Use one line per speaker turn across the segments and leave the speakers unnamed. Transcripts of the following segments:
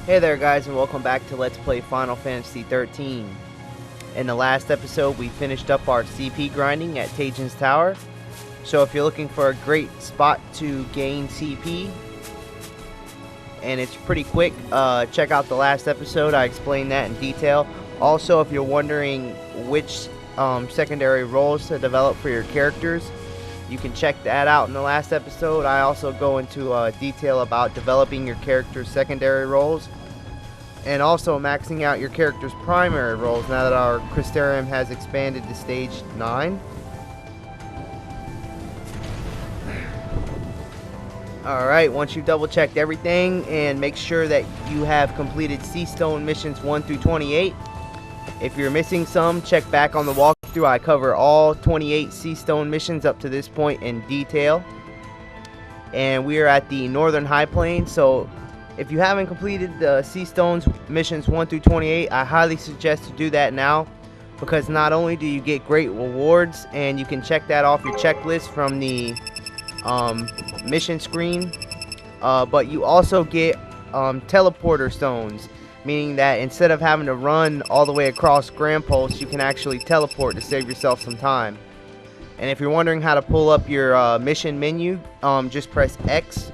Hey there guys, and welcome back to Let's Play Final Fantasy XIII. In the last episode we finished up our CP grinding at Tajin's Tower. So if you're looking for a great spot to gain CP, and it's pretty quick, check out the last episode. I explained that in detail. Also, if you're wondering which secondary roles to develop for your characters, you can check that out in the last episode. I also go into detail about developing your character's secondary roles and also maxing out your character's primary roles now that our Crystarium has expanded to stage 9. Alright, once you've double checked everything and make sure that you have completed Seastone missions 1 through 28. If you're missing some, check back on the walkthrough. I cover all 28 Seastone missions up to this point in detail. And we are at the Northern High Plains, so if you haven't completed the Seastone's missions 1 through 28, I highly suggest to do that now, because not only do you get great rewards, and you can check that off your checklist from the mission screen, but you also get teleporter stones, meaning that instead of having to run all the way across Grand Pulse, you can actually teleport to save yourself some time. And if you're wondering how to pull up your mission menu, just press X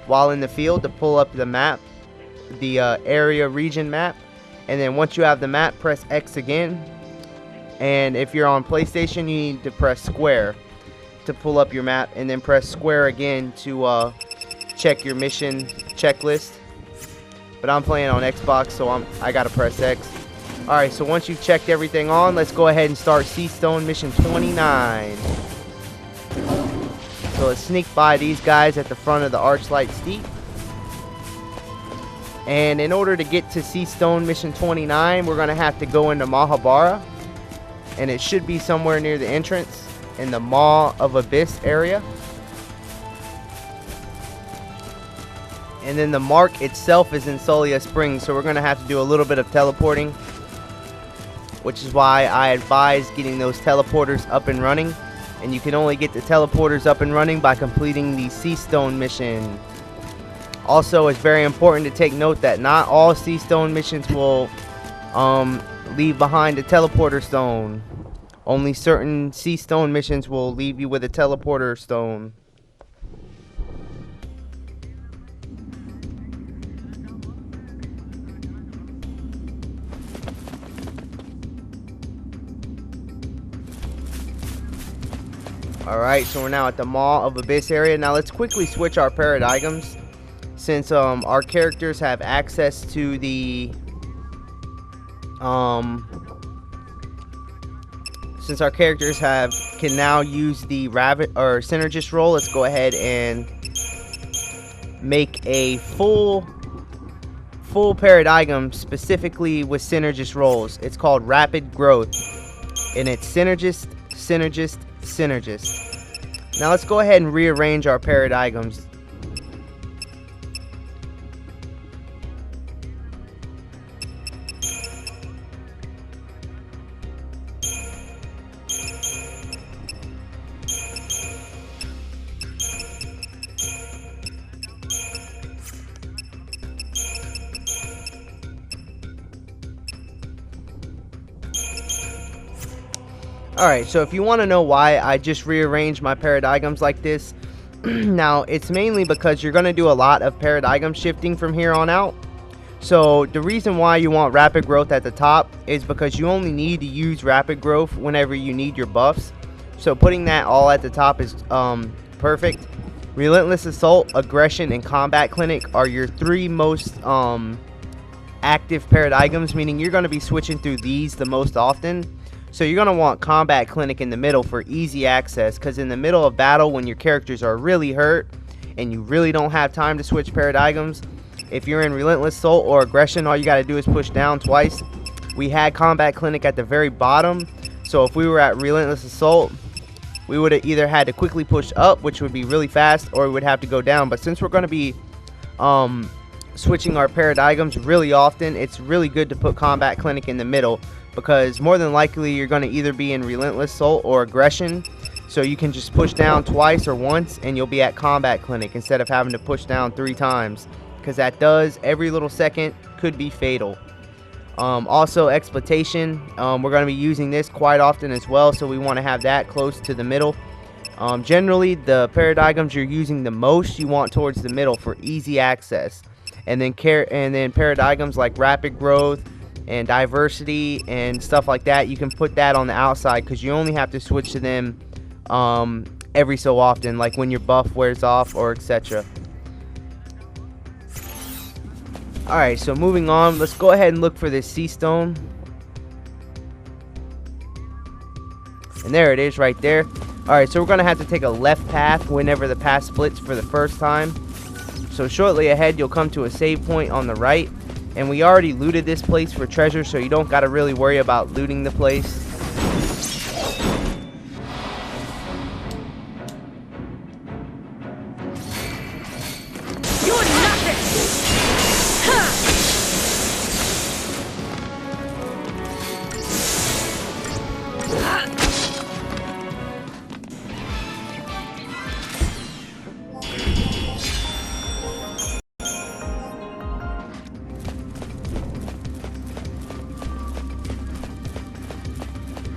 while in the field to pull up the map, the area region map. And then once you have the map, press X again. And if you're on PlayStation, you need to press square to pull up your map, and then press square again to check your mission checklist. But I'm playing on Xbox, so I gotta press X. Alright, so once you've checked everything on, let's go ahead and start Seastone mission 29. So let's sneak by these guys at the front of the Archlight Steep. And in order to get to Seastone mission 29, we're gonna have to go into Mahabara, and it should be somewhere near the entrance in the Maw of Abyss area. And then the mark itself is in Solia Springs, so we're going to have to do a little bit of teleporting, which is why I advise getting those teleporters up and running. And you can only get the teleporters up and running by completing the Seastone mission. Also, it's very important to take note that not all Seastone missions will leave behind a teleporter stone. Only certain Seastone missions will leave you with a teleporter stone. Alright, so we're now at the Maw of Abyss area. Now let's quickly switch our paradigms, since our characters have access to the since our characters can now use the rabbit or synergist role. Let's go ahead and make a full paradigm specifically with synergist roles. It's called Rapid Growth, and it's synergist, synergist, synergist. Now let's go ahead and rearrange our paradigms. Alright, so if you want to know why I just rearranged my paradigms like this, now it's mainly because you're going to do a lot of paradigm shifting from here on out. So the reason why you want rapid growth at the top is because you only need to use rapid growth whenever you need your buffs. So putting that all at the top is perfect. Relentless Assault, Aggression, and Combat Clinic are your three most active paradigms, meaning you're going to be switching through these the most often. So you're going to want Combat Clinic in the middle for easy access, because in the middle of battle, when your characters are really hurt and you really don't have time to switch paradigms, if you're in Relentless Assault or Aggression, all you got to do is push down twice. We had Combat Clinic at the very bottom, so if we were at Relentless Assault, we would have either had to quickly push up, which would be really fast, or we would have to go down. But since we're going to be switching our paradigms really often, it's really good to put Combat Clinic in the middle, because more than likely you're going to either be in Relentless Assault or Aggression. So you can just push down twice or once and you'll be at Combat Clinic instead of having to push down 3 times, because that does every little second could be fatal. Also, exploitation. We're going to be using this quite often as well, so we want to have that close to the middle. Generally, the paradigms you're using the most, you want towards the middle for easy access. And then paradigms like rapid growth and diversity and stuff like that, you can put that on the outside because you only have to switch to them every so often, like when your buff wears off or etc. Alright, so moving on, let's go ahead and look for this sea stone. And there it is right there. Alright, so we're going to have to take a left path whenever the path splits for the first time. So shortly ahead, you'll come to a save point on the right. And we already looted this place for treasure, so you don't got to really worry about looting the place.
You're nothing!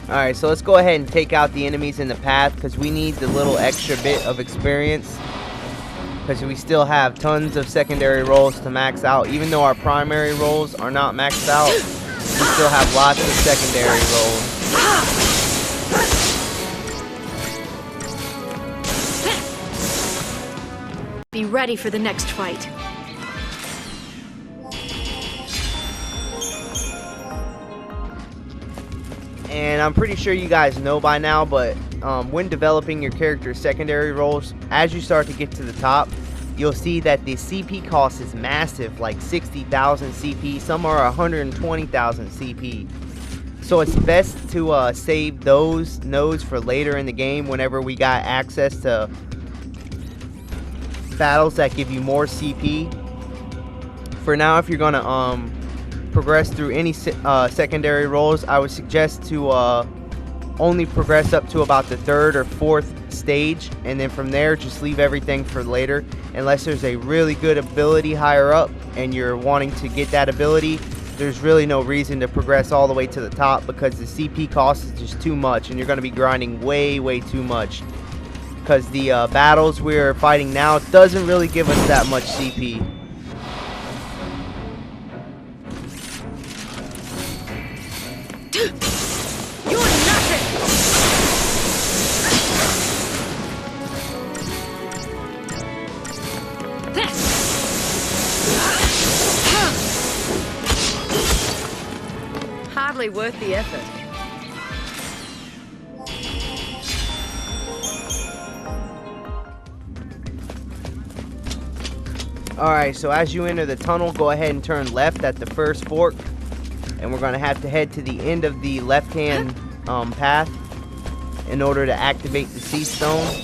Alright, so let's go ahead and take out the enemies in the path because we need the little extra bit of experience. Because we still have tons of secondary roles to max out. Even though our primary roles are not maxed out, we still have lots of secondary roles.
Be ready for the next fight.
And I'm pretty sure you guys know by now, but when developing your character's secondary roles, as you start to get to the top, you'll see that the CP cost is massive, like 60,000 CP. Some are 120,000 CP. So it's best to save those nodes for later in the game whenever we got access to battles that give you more CP. For now, if you're going to progress through any secondary roles, I would suggest to only progress up to about the 3rd or 4th stage, and then from there just leave everything for later, unless there's a really good ability higher up and you're wanting to get that ability. There's really no reason to progress all the way to the top because the CP cost is just too much and you're going to be grinding way too much, because the battles we're fighting now doesn't really give us that much CP.
You're nothing! Hardly worth the effort.
Alright, so as you enter the tunnel, go ahead and turn left at the first fork. And we're going to have to head to the end of the left-hand path in order to activate the sea stone.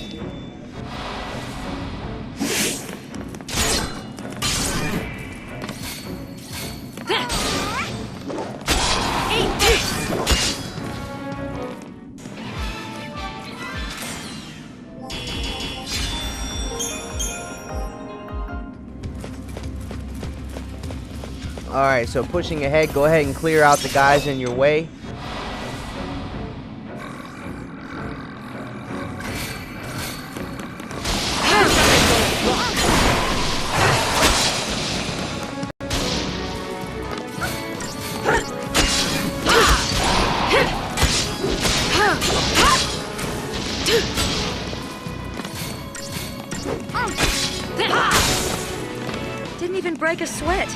Alright, so pushing ahead, go ahead and clear out the guys in your way.
Didn't even break a sweat.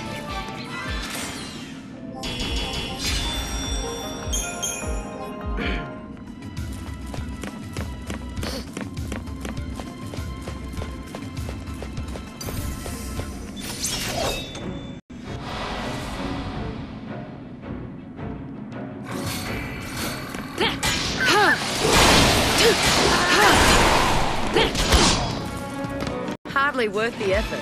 Hardly worth the effort.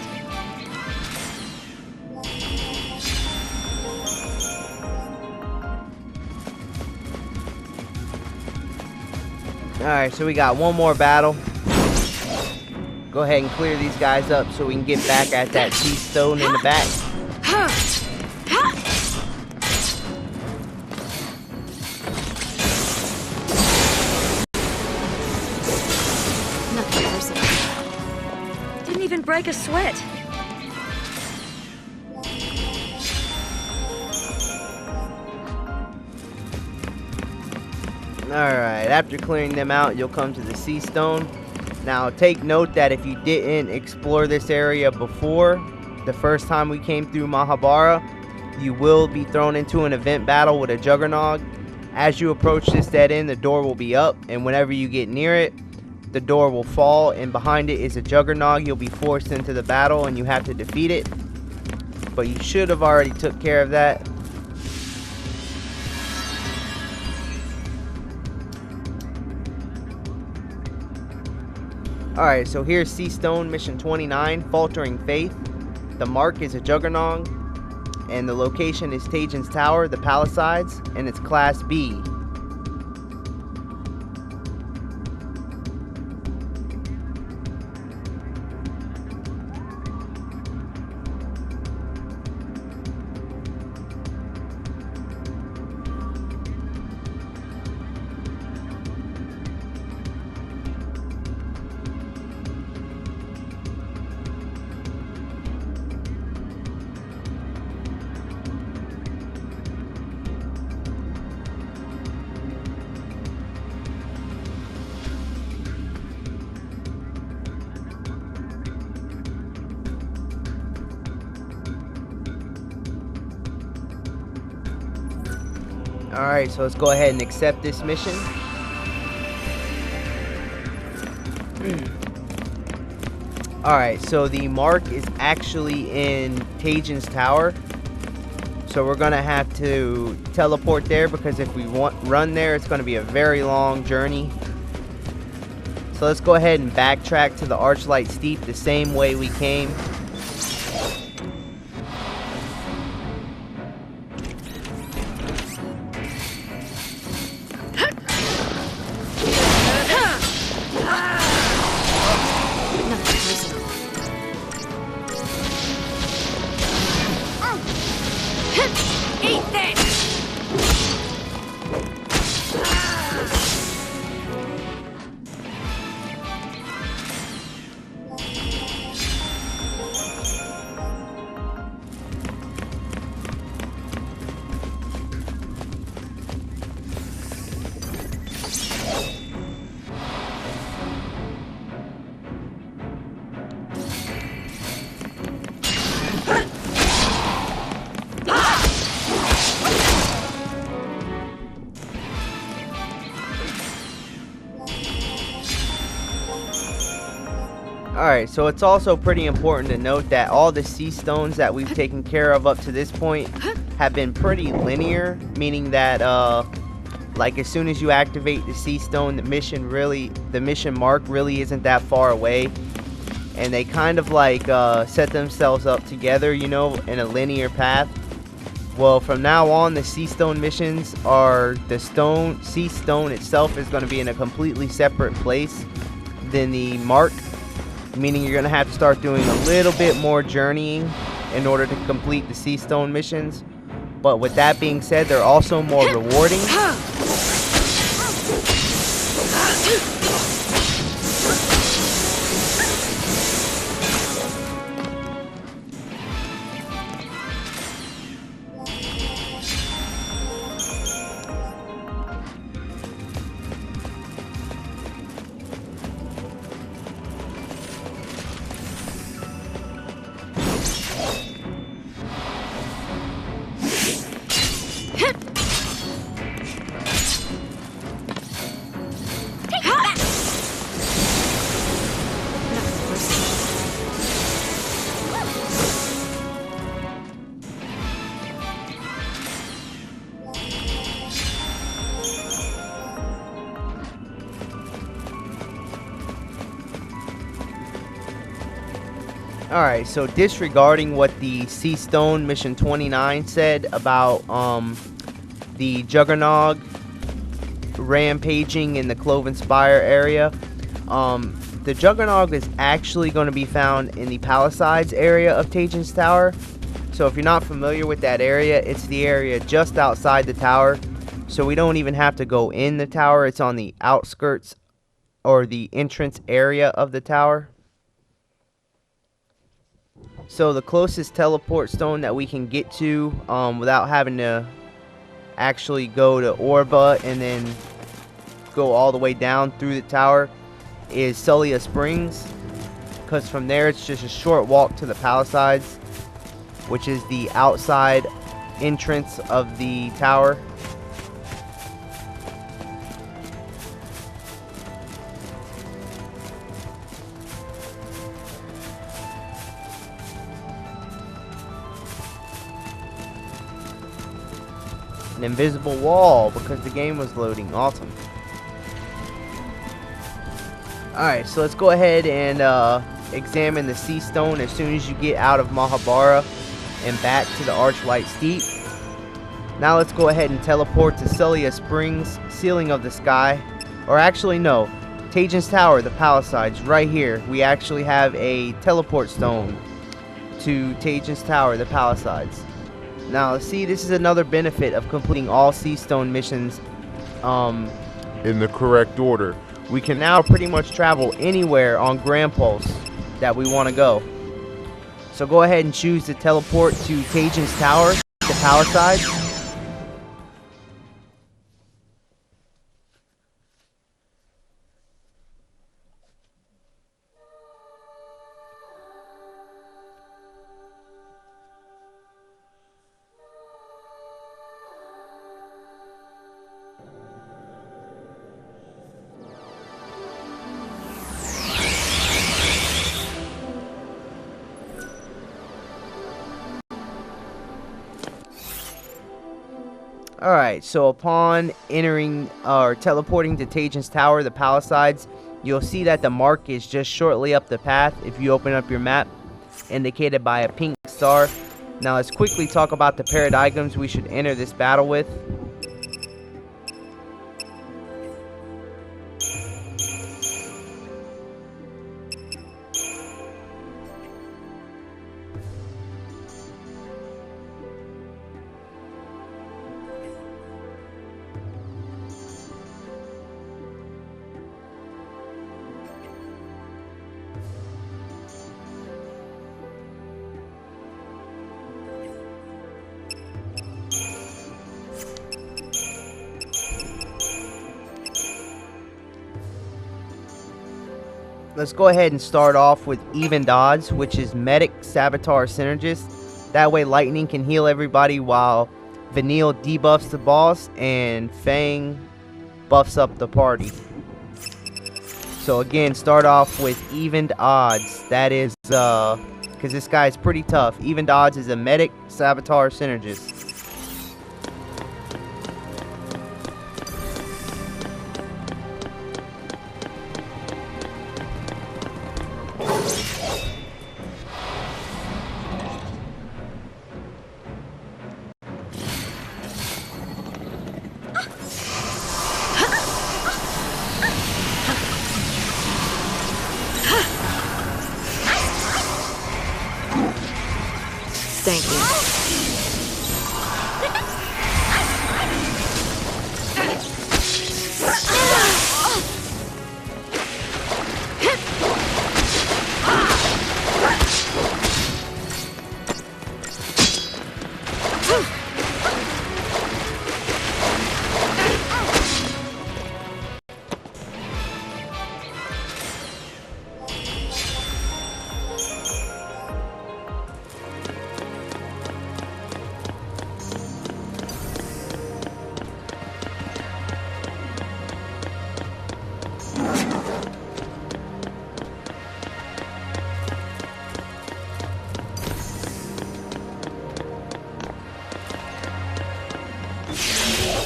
Alright, so we got one more battle. Go ahead and clear these guys up so we can get back at that sea stone in the back.
Didn't even break a sweat.
Alright, after clearing them out, you'll come to the sea stone. Now, take note that if you didn't explore this area before, the first time we came through Mahabara, you will be thrown into an event battle with a Juggernog. As you approach this dead end, the door will be up, and whenever you get near it, the door will fall, and behind it is a Juggernog. You'll be forced into the battle, and you have to defeat it. But you should have already took care of that. Alright, so here's Sea Stone Mission 29, Faltering Faith. The mark is a Juggernog, and the location is Tajin's Tower, the Palisades, and it's Class B. Alright, so let's go ahead and accept this mission. Alright, so the mark is actually in Tajin's Tower. So we're going to have to teleport there, because if we run there, it's going to be a very long journey. So let's go ahead and backtrack to the Archlight Steep the same way we came.
Eat this!
Alright, so it's also pretty important to note that all the sea stones that we've taken care of up to this point have been pretty linear, meaning that like as soon as you activate the sea stone, the mission mark really isn't that far away, and they kind of like set themselves up together, you know, in a linear path. Well, from now on, the sea stone missions are sea stone itself is going to be in a completely separate place than the mark, meaning you're going to have to start doing a little bit more journeying in order to complete the sea stone missions. But with that being said, they're also more rewarding. Alright, so disregarding what the Sea Stone Mission 29 said about the Juggernog rampaging in the Cloven Spire area, the Juggernog is actually going to be found in the Palisades area of Tajin's Tower. So if you're not familiar with that area, it's the area just outside the tower. So we don't even have to go in the tower, it's on the outskirts or the entrance area of the tower. So the closest teleport stone that we can get to without having to actually go to Orba and then go all the way down through the tower is Cie'th Springs, because from there it's just a short walk to the Palisades, which is the outside entrance of the tower. An invisible wall because the game was loading. Awesome. Alright, so let's go ahead and examine the sea stone as soon as you get out of Mahabara and back to the Archlight Steep. Now let's go ahead and teleport to Cie'th Springs, Ceiling of the Sky. Or actually no, Tajan's Tower, the Palisades, right here. We actually have a teleport stone to Tajan's Tower, the Palisades. Now, see, this is another benefit of completing all sea stone missions
in the correct order.
We can now pretty much travel anywhere on Grand Pulse that we want to go. So go ahead and choose to teleport to Tajan's Tower, the Palisades. Alright, so upon entering or teleporting to Tajan's Tower, the Palisades, you'll see that the mark is just shortly up the path if you open up your map, indicated by a pink star. Now let's quickly talk about the paradigms we should enter this battle with. Let's go ahead and start off with Even Odds, which is Medic Saboteur Synergist. That way Lightning can heal everybody while Vanille debuffs the boss and Fang buffs up the party. So again, start off with Evened Odds. That is, because this guy is pretty tough. Evened Odds is a Medic Saboteur Synergist.
Thank you.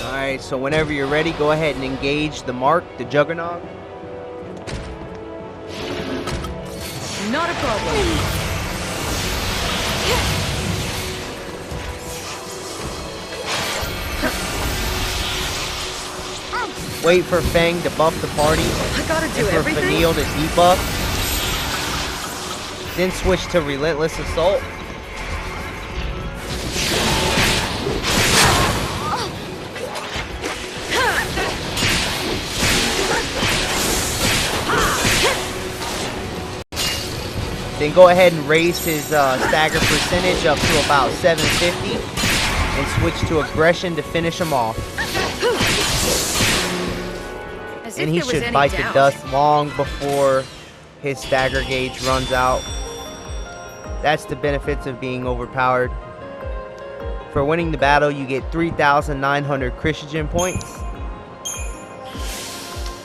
Alright, so whenever you're ready, go ahead and engage the mark, the Juggernaut.
Not a problem.
Wait for Fang to buff the party.
I gotta do
and for
everything.
Vanille to debuff. Then switch to Relentless Assault. Then go ahead and raise his stagger percentage up to about 750 and switch to aggression to finish him off.
As
And
if
he
there was
should
any
bite the
doubt.
dust long before his stagger gauge runs out. That's the benefits of being overpowered. For winning the battle, you get 3,900 Christian points.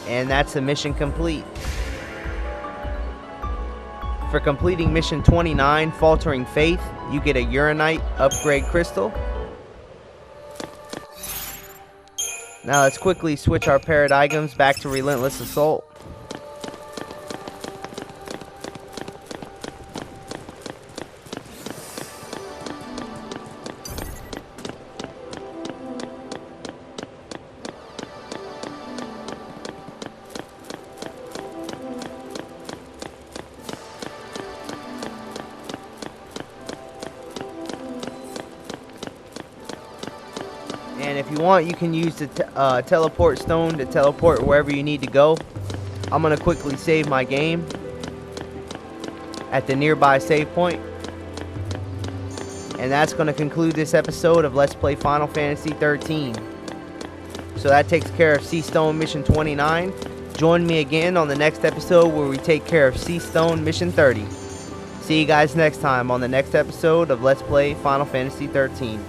And that's the mission complete. For completing mission 29, Faltering Faith, you get a Uranite upgrade crystal. Now let's quickly switch our paradigms back to Relentless Assault. And if you want, you can use the teleport stone to teleport wherever you need to go. I'm going to quickly save my game at the nearby save point. And that's going to conclude this episode of Let's Play Final Fantasy XIII. So that takes care of Sea Stone Mission 29. Join me again on the next episode where we take care of Sea Stone Mission 30. See you guys next time on the next episode of Let's Play Final Fantasy XIII.